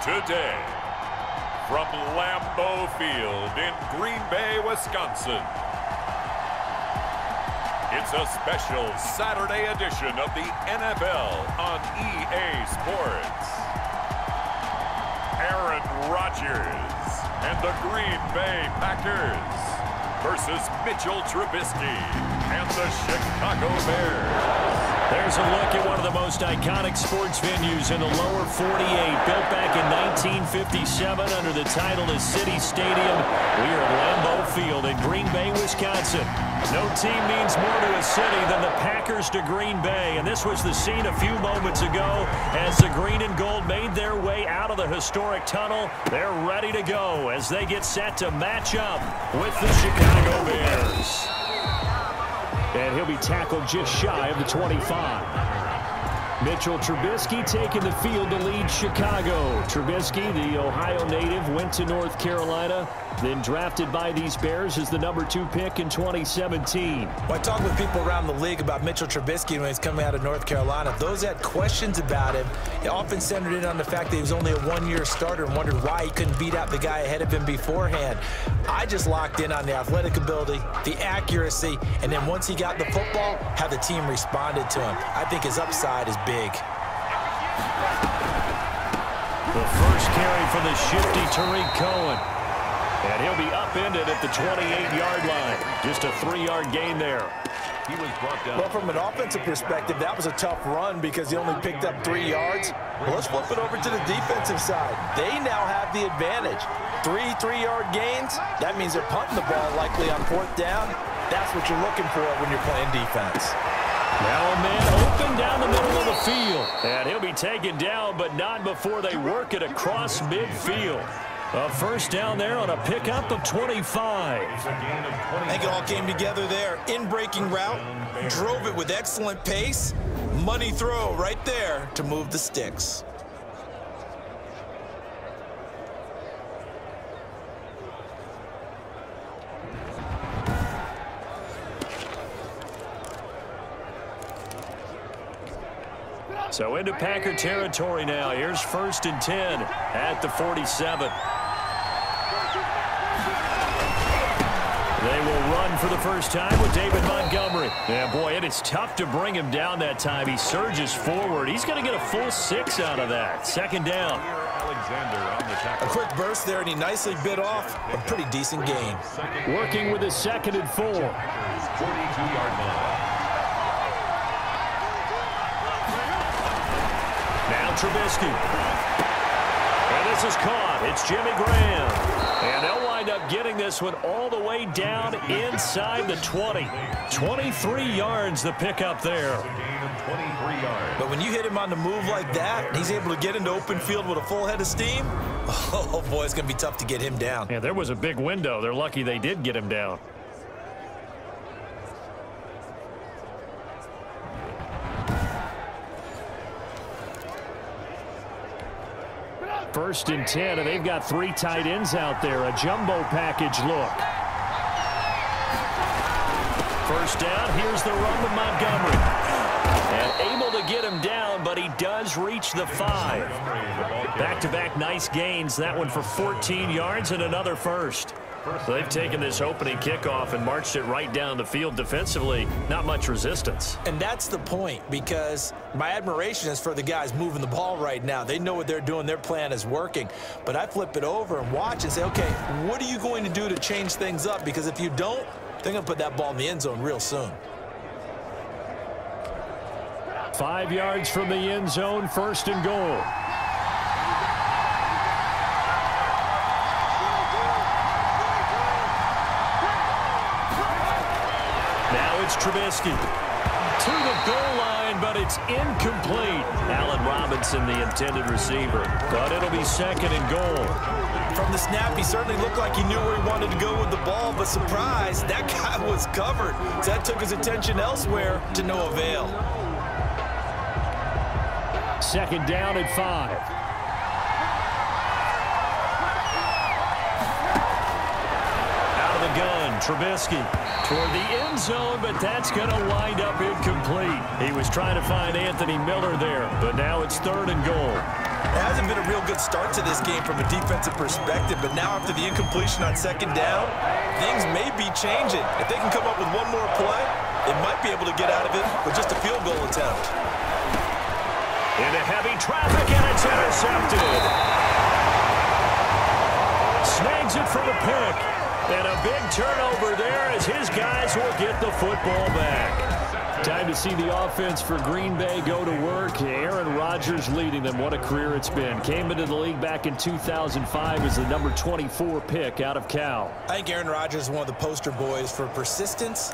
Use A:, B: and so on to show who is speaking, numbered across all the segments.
A: Today, from Lambeau Field in Green Bay, Wisconsin, it's a special Saturday edition of the NFL on EA Sports. Aaron Rodgers and the Green Bay Packers versus Mitchell Trubisky and the Chicago Bears.
B: There's a look at one of the most iconic sports venues in the lower 48, built back in 1957 under the title of City Stadium. We are at Lambeau Field in Green Bay, Wisconsin. No team means more to a city than the Packers to Green Bay, and this was the scene a few moments ago as the green and gold made their way out of the historic tunnel. They're ready to go as they get set to match up with the Chicago Bears. And he'll be tackled just shy of the 25. Mitchell Trubisky taking the field to lead Chicago. Trubisky, the Ohio native, went to North Carolina, then drafted by these Bears as the #2 pick in 2017.
C: When I talk with people around the league about Mitchell Trubisky when he's coming out of North Carolina, those that had questions about him, it often centered in on the fact that he was only a one-year starter and wondered why he couldn't beat out the guy ahead of him beforehand. I just locked in on the athletic ability, the accuracy, and then once he got the football, how the team responded to him. I think his upside is big.
B: The first carry for the shifty Tariq Cohen. And he'll be upended at the 28-yard line. Just a 3-yard gain there.
A: He was brought down.
C: Well, from an offensive perspective, that was a tough run because he only picked up 3 yards. Well, let's flip it over to the defensive side. They now have the advantage. 3-3-yard gains, that means they're punting the ball likely on 4th down. That's what you're looking for when you're playing defense.
B: Now a man open down the middle of the field. And he'll be taken down, but not before they work it across midfield. A first down there on a pickup of 25.
C: I think it all came together there. In-breaking route, drove it with excellent pace. Money throw right there to move the sticks.
B: So into Packer territory now. Here's 1st and 10 at the 47. They will run for the first time with David Montgomery. Yeah, boy, it is tough to bring him down that time. He surges forward. He's going to get a full 6 out of that. 2nd down.
C: A quick burst there, and he nicely bit off a pretty decent gain.
B: Working with his 2nd and 4.
A: 42-yard line.
B: Trubisky. And this is caught. It's Jimmy Graham. And they'll wind up getting this one all the way down inside the 20. 23 yards the pickup there.
C: But when you hit him on the move like that, he's able to get into open field with a full head of steam, oh boy, it's going to be tough to get him down.
B: Yeah, there was a big window. They're lucky they did get him down. First and 10, and they've got 3 tight ends out there. A jumbo package look. First down, here's the run to Montgomery. And able to get him down, but he does reach the 5. Back-to-back nice gains. That one for 14 yards and another first. So they've taken this opening kickoff and marched it right down the field defensively. Not much resistance.
C: And that's the point, because my admiration is for the guys moving the ball right now. They know what they're doing. Their plan is working. But I flip it over and watch and say, okay, what are you going to do to change things up? Because if you don't, they're going to put that ball in the end zone real soon.
B: 5 yards from the end zone, 1st and goal. It's Trubisky to the goal line, but it's incomplete. Allen Robinson, the intended receiver, but it'll be 2nd and goal.
C: From the snap, he certainly looked like he knew where he wanted to go with the ball, but surprise, that guy was covered. So that took his attention elsewhere to no avail.
B: 2nd down at 5. Gun, Trubisky toward the end zone, but that's going to wind up incomplete. He was trying to find Anthony Miller there, but now it's 3rd and goal.
C: It hasn't been a real good start to this game from a defensive perspective, but now after the incompletion on second down, things may be changing. If they can come up with one more play, they might be able to get out of it with just a field goal attempt.
B: Into heavy traffic, and it's intercepted. Snags it for the pick. And a big turnover there as his guys will get the football back. Time to see the offense for Green Bay go to work. Aaron Rodgers leading them. What a career it's been. Came into the league back in 2005 as the number 24 pick out of Cal.
C: I think Aaron Rodgers is one of the poster boys for persistence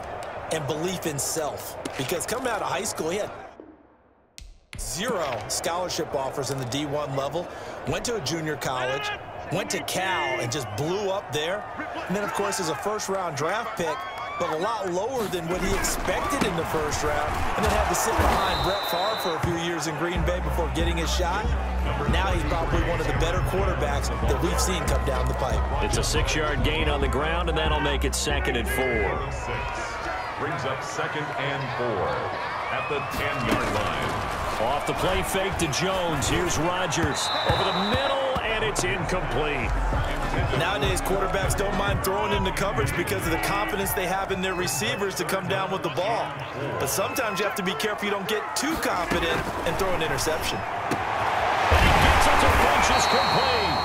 C: and belief in self. Because coming out of high school, he had 0 scholarship offers in the D1 level. Went to a junior college. Went to Cal and just blew up there. And then, of course, as a first-round draft pick, but a lot lower than what he expected in the first round. And then had to sit behind Brett Favre for a few years in Green Bay before getting his shot. Now he's probably one of the better quarterbacks that we've seen come down the pipe.
B: It's a 6-yard gain on the ground, and that'll make it 2nd and 4.
A: Brings up 2nd and 4 at the 10-yard line.
B: Off the play fake to Jones. Here's Rodgers over the middle, and it's incomplete.
C: Nowadays, quarterbacks don't mind throwing into coverage because of the confidence they have in their receivers to come down with the ball. But sometimes you have to be careful you don't get too confident and throw an interception.
B: And he gets it to Funchess complete.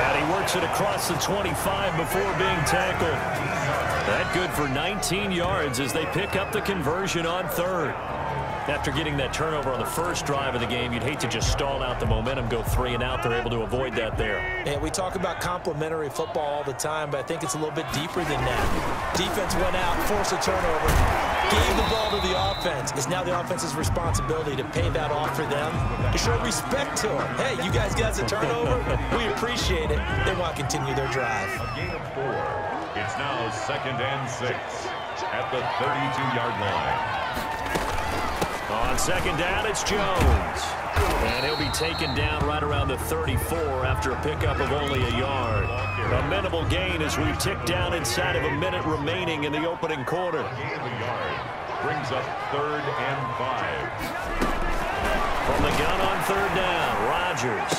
B: And he works it across the 25 before being tackled. That good for 19 yards as they pick up the conversion on 3rd. After getting that turnover on the first drive of the game, you'd hate to just stall out the momentum, go 3 and out. They're able to avoid that there.
C: Yeah, we talk about complementary football all the time, but I think it's a little bit deeper than that. Defense went out, forced a turnover, gave the ball to the offense. It's now the offense's responsibility to pay that off for them, to show respect to them. Hey, you guys got a turnover? We appreciate it. They want to continue their drive.
A: A gain of 4. It's now 2nd and 6 at the 32-yard line.
B: On 2nd down, it's Jones. And he'll be taken down right around the 34 after a pickup of only a yard. A minimal gain as we tick down inside of a minute remaining in the opening quarter.
A: Gain of a yard. Brings up 3rd and 5.
B: From the gun on 3rd down, Rodgers.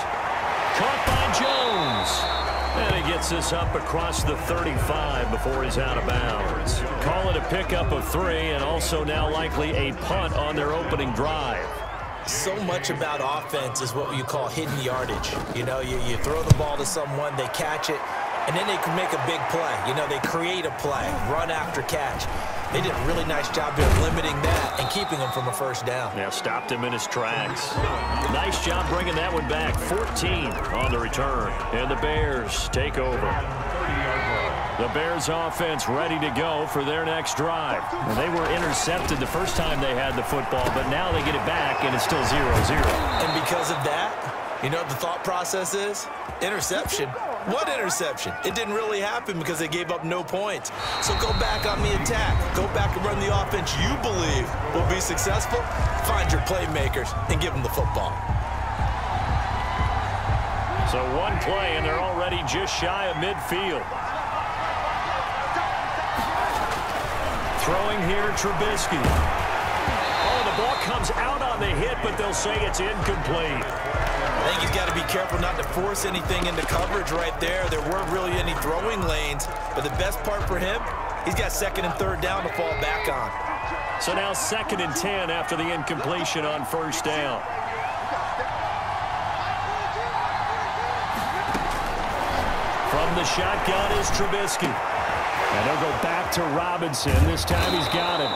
B: Caught by Jones. And he gets this up across the 35 before he's out of bounds. Call it a pickup of 3 and also now likely a punt on their opening drive.
C: So much about offense is what you call hidden yardage. You know, you throw the ball to someone, they catch it, and then they can make a big play. You know, they create a play, run after catch. They did a really nice job of limiting that and keeping him from a first down.
B: Yeah, stopped him in his tracks. Nice job bringing that one back. 14 on the return. And the Bears take over. The Bears offense ready to go for their next drive. And they were intercepted the first time they had the football, but now they get it back, and it's still 0-0.
C: And because of that, you know what the thought process is? Interception. What interception? It didn't really happen because they gave up no points. So go back on the attack. Go back and run the offense you believe will be successful. Find your playmakers and give them the football.
B: So one play, and they're already just shy of midfield. Throwing here, Trubisky. Oh, the ball comes out on the hit, but they'll say it's incomplete.
C: I think he's got to be careful not to force anything into coverage right there. There weren't really any throwing lanes, but the best part for him, he's got 2nd and 3rd down to fall back on.
B: So now 2nd and 10 after the incompletion on 1st down. From the shotgun is Trubisky. And they'll go back to Robinson. This time he's got him.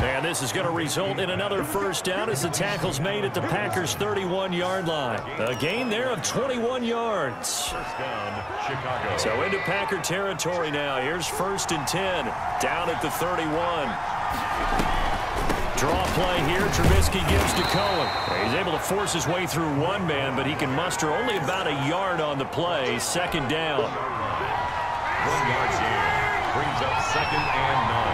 B: And this is going to result in another first down as the tackle's made at the Packers' 31-yard line. A gain there of 21 yards.
A: First down, Chicago.
B: So into Packer territory now. Here's 1st and 10, down at the 31. Draw play here. Trubisky gives to Cohen. He's able to force his way through one man, but he can muster only about a yard on the play. 2nd down.
A: 1 yard gain. Brings up 2nd and 9.